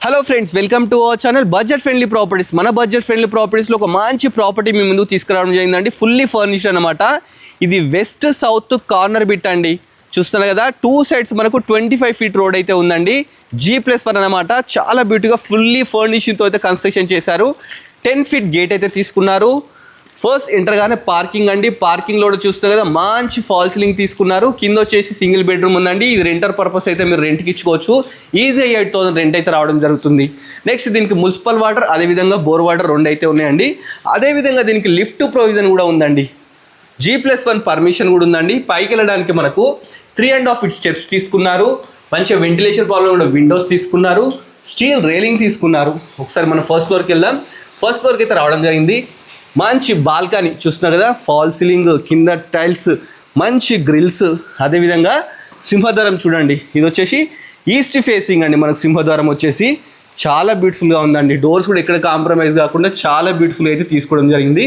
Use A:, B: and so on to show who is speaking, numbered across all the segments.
A: Hello friends, welcome to our channel budget friendly properties. మన budget friendly ప్రాపర్టీస్లో ఒక మంచి property మీ ముందుకు తీసుకురావడం జరిగిందండి. ఫుల్లీ ఫర్నిష్డ్ అనమాట. ఇది వెస్ట్ సౌత్ కార్నర్ బిట్ అండి. చూస్తున్నారు కదా, 2 sides మనకు 25 feet రోడ్ అయితే ఉందండి. G+1 అనమాట. చాలా బ్యూటిఫుల్గా ఫుల్లీ ఫర్నిషింగ్తో అయితే కన్స్ట్రక్షన్ చేశారు. 10 feet గేట్ అయితే తీసుకున్నారు. ఫస్ట్ ఎంటర్గానే పార్కింగ్ అండి. పార్కింగ్లో చూస్తే కదా మంచి ఫాల్ సీలింగ్ తీసుకున్నారు. కింద వచ్చేసి సింగిల్ బెడ్రూమ్ ఉందండి. ఇది రెంటర్ పర్పస్ అయితే మీరు రెంట్కి ఇచ్చుకోవచ్చు. ఈజీ 8,000 రెంట్ అయితే రావడం జరుగుతుంది. నెక్స్ట్ దీనికి మున్సిపల్ వాటర్, అదేవిధంగా బోర్ వాటర్ 2 అయితే ఉన్నాయండి. అదేవిధంగా దీనికి లిఫ్ట్ ప్రొవిజన్ కూడా ఉందండి. G+1 పర్మిషన్ కూడా ఉందండి. పైకి వెళ్ళడానికి మనకు 3.5 feet స్టెప్స్ తీసుకున్నారు. మంచిగా వెంటిలేషన్ ప్రాబ్లం కూడా విండోస్ తీసుకున్నారు. స్టీల్ రైలింగ్ తీసుకున్నారు. ఒకసారి మనం ఫస్ట్ ఫ్లోర్కి వెళ్దాం. ఫస్ట్ ఫ్లోర్కి అయితే రావడం జరిగింది. మంచి బాల్కనీ చూస్తున్నారు కదా, ఫాల్ సీలింగ్, కింద టైల్స్, మంచి గ్రిల్స్, అదేవిధంగా సింహద్వారం చూడండి. ఇది వచ్చేసి ఈస్ట్ ఫేసింగ్ అండి. మనకు సింహద్వారం వచ్చేసి చాలా బ్యూటిఫుల్గా ఉందండి. డోర్స్ కూడా ఎక్కడ కాంప్రమైజ్ కాకుండా చాలా బ్యూటిఫుల్గా అయితే తీసుకోవడం జరిగింది.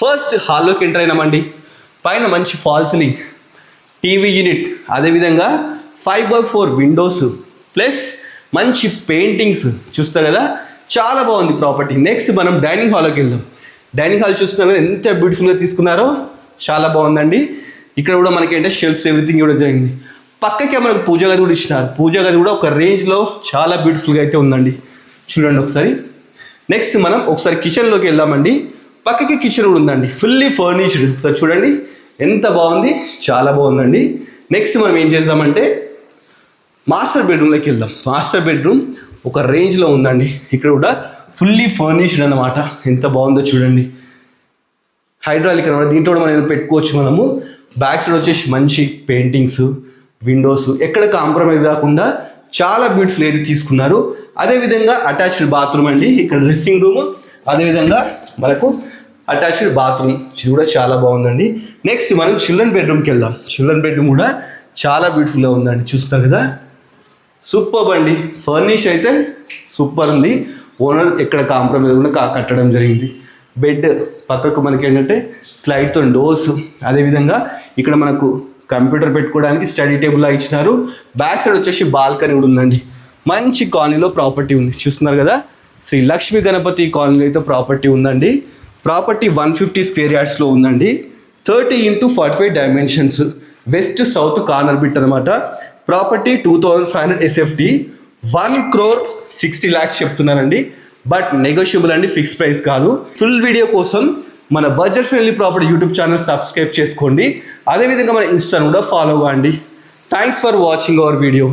A: ఫస్ట్ హాల్లోకి ఎంటర్ అయినామండి. పైన మంచి ఫాల్ సీలింగ్, టీవీ యూనిట్, అదేవిధంగా 5x4 విండోస్ ప్లస్ మంచి పెయింటింగ్స్ చూస్తారు కదా, చాలా బాగుంది ప్రాపర్టీ. నెక్స్ట్ మనం డైనింగ్ హాల్లోకి వెళ్దాం. డైనింగ్ హాల్ చూస్తున్నారు కదా, ఎంత బ్యూటిఫుల్గా తీసుకున్నారో, చాలా బాగుందండి. ఇక్కడ కూడా మనకి ఏంటంటే షెల్ఫ్స్ ఎవ్రీథింగ్ కూడా జరిగింది. పక్కకే మనకు పూజ గది కూడా ఇచ్చినారు. పూజ గది కూడా ఒక రేంజ్లో చాలా బ్యూటిఫుల్గా అయితే ఉందండి. చూడండి ఒకసారి. నెక్స్ట్ మనం ఒకసారి కిచెన్లోకి వెళ్దామండి. పక్కకి కిచెన్ కూడా ఉందండి, ఫుల్లీ ఫర్నిష్డ్. ఒకసారి చూడండి ఎంత బాగుంది, చాలా బాగుందండి. నెక్స్ట్ మనం ఏం చేద్దామంటే మాస్టర్ బెడ్రూమ్లోకి వెళ్దాం. మాస్టర్ బెడ్రూమ్ ఒక రేంజ్లో ఉందండి. ఇక్కడ కూడా ఫుల్లీ ఫర్నిష్డ్ అనమాట. ఎంత బాగుందో చూడండి. హైడ్రాలిక్ అనమాట. దీంట్లో కూడా మనం పెట్టుకోవచ్చు. మనము బ్యాక్ సైడ్ వచ్చేసి మంచి పెయింటింగ్స్, విండోస్, ఎక్కడ కాంప్రమైజ్ కాకుండా చాలా బ్యూటిఫుల్ అయితే తీసుకున్నారు. అదేవిధంగా అటాచ్డ్ బాత్రూమ్ అండి. ఇక్కడ డ్రెస్సింగ్ రూమ్, అదేవిధంగా మనకు అటాచ్డ్ బాత్రూమ్, ఇది కూడా చాలా బాగుందండి. నెక్స్ట్ మనం చిల్డ్రన్ బెడ్రూమ్కి వెళ్దాం. చిల్డ్రన్ బెడ్రూమ్ కూడా చాలా బ్యూటిఫుల్గా ఉందండి. చూస్తారు కదా, సూపర్ అండి. ఫర్నిష్ అయితే సూపర్ ఉంది. ఓనర్ ఎక్కడ కాంప్రమైజ్ కూడా కట్టడం జరిగింది. బెడ్ పక్కకు మనకి ఏంటంటే స్లైడ్తో డోర్స్, అదేవిధంగా ఇక్కడ మనకు కంప్యూటర్ పెట్టుకోవడానికి స్టడీ టేబుల్ ఇచ్చినారు. బ్యాక్ సైడ్ వచ్చేసి బాల్కనీ కూడా ఉందండి. మంచి కాలనీలో ప్రాపర్టీ ఉంది. చూస్తున్నారు కదా, శ్రీ లక్ష్మీ గణపతి కాలనీలో అయితే ప్రాపర్టీ ఉందండి. ప్రాపర్టీ 150 square yardsలో ఉందండి. 30x45 dimensions, west south corner bit అనమాట. ప్రాపర్టీ 2500 SFT, 1,60 lakhs చెప్తున్నారండి. బట్ నెగోషియబుల్ అండి, ఫిక్స్ ప్రైస్ కాదు. ఫుల్ వీడియో కోసం మన budget friendly property YouTube channel subscribe చేసుకోండి. అదేవిధంగా మన ఇన్స్టాను కూడా ఫాలో కాండి. Thanks for watching our video.